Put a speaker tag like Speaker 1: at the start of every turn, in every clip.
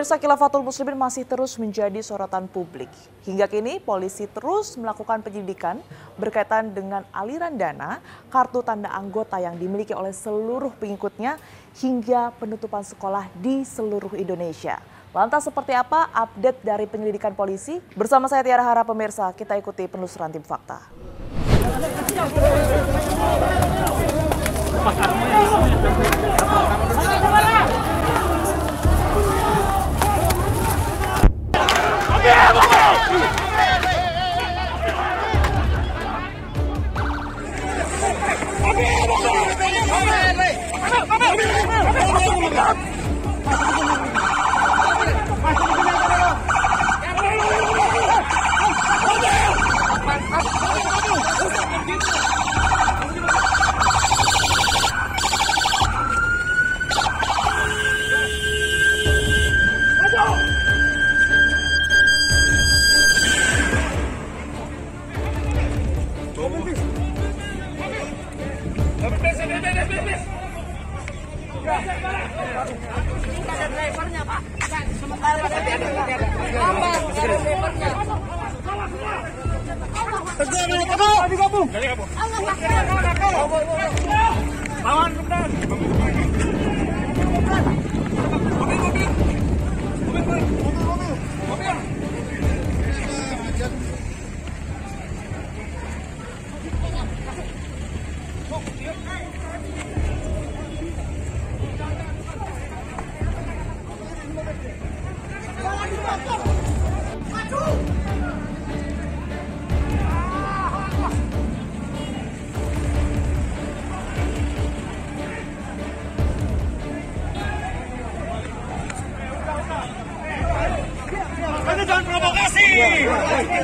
Speaker 1: Pemirsa, Khilafatul Muslimin masih terus menjadi sorotan publik. Hingga kini polisi terus melakukan penyelidikan berkaitan dengan aliran dana kartu tanda anggota yang dimiliki oleh seluruh pengikutnya hingga penutupan sekolah di seluruh Indonesia. Lantas seperti apa update dari penyelidikan polisi? Bersama saya Tiara Hara, pemirsa, kita ikuti penelusuran tim fakta.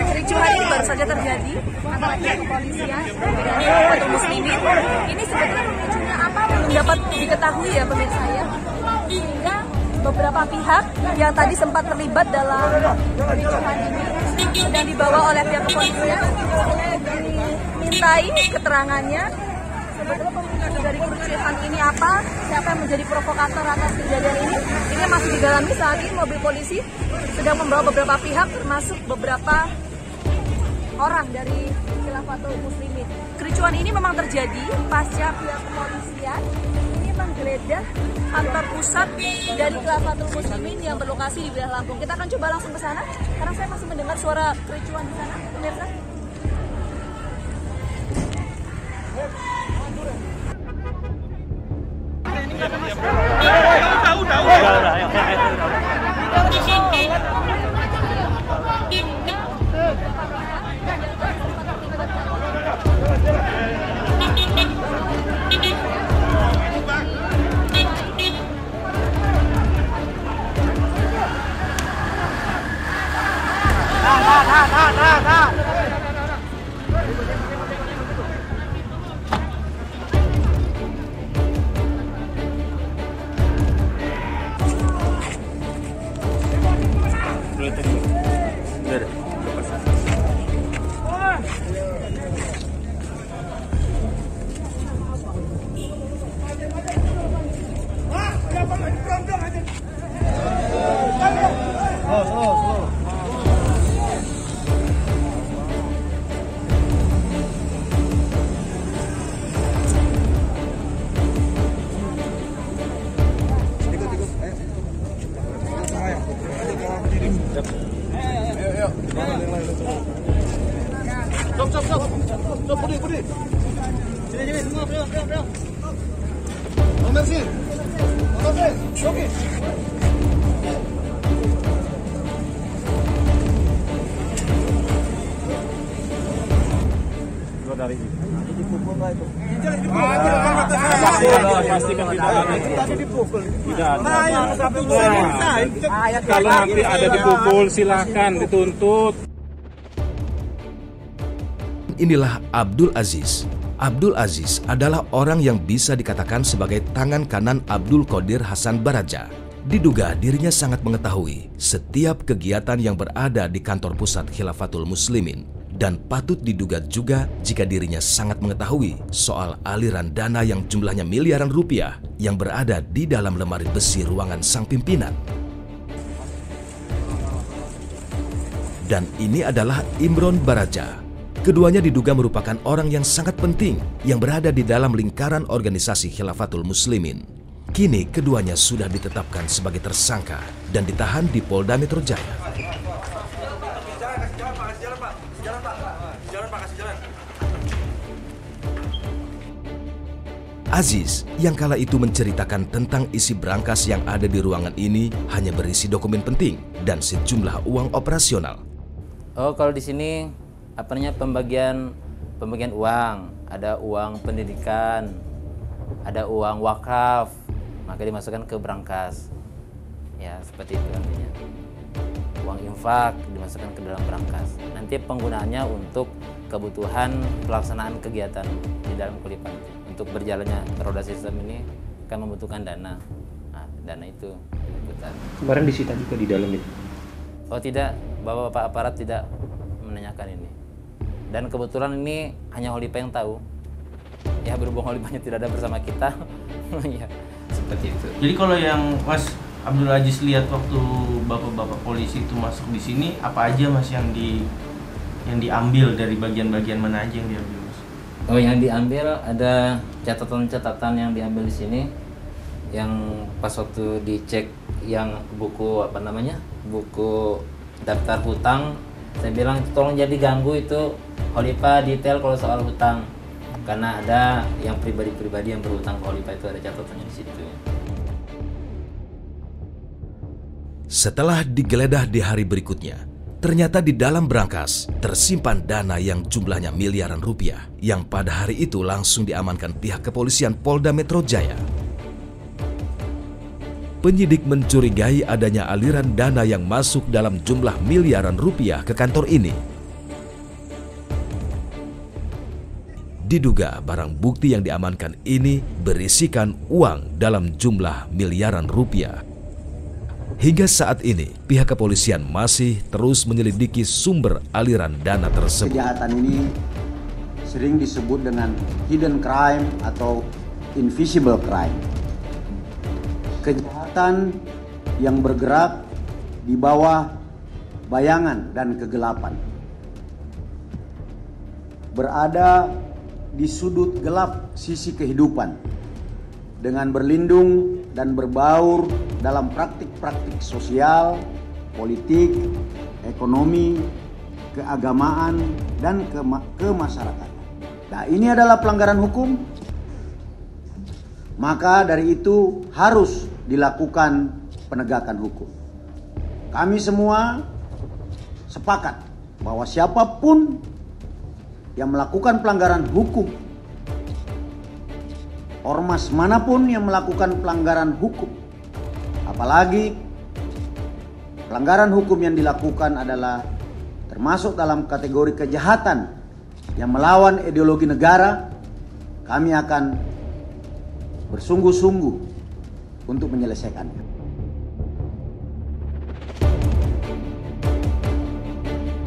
Speaker 2: Kericuhan ini baru saja terjadi antara pihak kepolisian dan Khilafatul Muslimin. Ini sebetulnya pemicunya apa belum dapat diketahui ya pemirsa ya. Sehingga beberapa pihak yang tadi sempat terlibat dalam kericuhan ini sedang dibawa oleh pihak kepolisian. Saya dimintai keterangannya sebetulnya pemicu dari kericuhan ini apa, siapa yang menjadi provokator atas kejadian ini masih didalami. Saat ini mobil polisi sedang membawa beberapa pihak termasuk beberapa orang dari Khilafatul Muslimin. Kericuhan ini memang terjadi pasca pihak kepolisian ini menggeledah kantor pusat dari Khilafatul Muslimin yang berlokasi di wilayah Lampung. Kita akan coba langsung ke sana karena saya masih mendengar suara kericuhan di sana, pemirsa.
Speaker 3: Stop, Budi. Sini, semua, beliau. Merci. Oke. Dari dipukul nggak itu? Pastikan tidak ada. Tadi dipukul. Tidak ada. Kalau nanti ada dipukul, silakan dituntut.
Speaker 4: Inilah Abdul Aziz. Abdul Aziz adalah orang yang bisa dikatakan sebagai tangan kanan Abdul Qadir Hasan Baraja. Diduga dirinya sangat mengetahui setiap kegiatan yang berada di kantor pusat Khilafatul Muslimin. Dan patut diduga juga jika dirinya sangat mengetahui soal aliran dana yang jumlahnya miliaran rupiah yang berada di dalam lemari besi ruangan sang pimpinan. dan ini adalah Imron Baraja. Keduanya diduga merupakan orang yang sangat penting yang berada di dalam lingkaran organisasi Khilafatul Muslimin. Kini keduanya sudah ditetapkan sebagai tersangka dan ditahan di Polda Metro Jaya. Aziz yang kala itu menceritakan tentang isi brankas yang ada di ruangan ini hanya berisi dokumen penting dan sejumlah uang operasional.
Speaker 5: Oh, kalau di sini pembagian uang, ada uang pendidikan, ada uang wakaf, maka dimasukkan ke brankas. Ya, seperti itu nantinya. Uang infak dimasukkan ke dalam brankas. Nanti penggunaannya untuk kebutuhan pelaksanaan kegiatan di dalam Kulipan. Untuk berjalannya roda sistem ini akan membutuhkan dana. Nah, dana itu dibutuhkan.
Speaker 6: Kemarin disita juga di dalam itu?
Speaker 5: Oh tidak, Bapak aparat tidak menanyakan ini. Dan kebetulan ini hanya Holipa yang tahu. Ya berhubung Holipanya tidak ada bersama kita, ya seperti itu.
Speaker 6: Jadi kalau yang Mas Abdul Aziz lihat waktu bapak-bapak polisi itu masuk di sini, apa aja Mas yang diambil dari bagian-bagian mana aja yang diambil?
Speaker 5: Oh, yang diambil ada catatan-catatan yang diambil di sini, yang pas waktu dicek yang buku buku daftar hutang, saya bilang tolong jadi ganggu itu Holipa detail kalau soal hutang, karena ada yang pribadi-pribadi yang berhutang ke Holipa itu ada catatannya di situ.
Speaker 4: Setelah digeledah di hari berikutnya, ternyata di dalam brankas tersimpan dana yang jumlahnya miliaran rupiah yang pada hari itu langsung diamankan pihak kepolisian Polda Metro Jaya. Penyidik mencurigai adanya aliran dana yang masuk dalam jumlah miliaran rupiah ke kantor ini. Diduga barang bukti yang diamankan ini berisikan uang dalam jumlah miliaran rupiah. Hingga saat ini, pihak kepolisian masih terus menyelidiki sumber aliran dana tersebut.
Speaker 7: Kejahatan ini sering disebut dengan hidden crime atau invisible crime. Kejahatan yang bergerak di bawah bayangan dan kegelapan. Berada di sudut gelap sisi kehidupan dengan berlindung dan berbaur dalam praktik-praktik sosial, politik, ekonomi, keagamaan, dan kemasyarakatan. Nah, ini adalah pelanggaran hukum, maka dari itu harus dilakukan penegakan hukum. Kami semua sepakat bahwa siapapun yang melakukan pelanggaran hukum, ormas manapun yang melakukan pelanggaran hukum, apalagi pelanggaran hukum yang dilakukan adalah termasuk dalam kategori kejahatan yang melawan ideologi negara, kami akan bersungguh-sungguh untuk menyelesaikannya.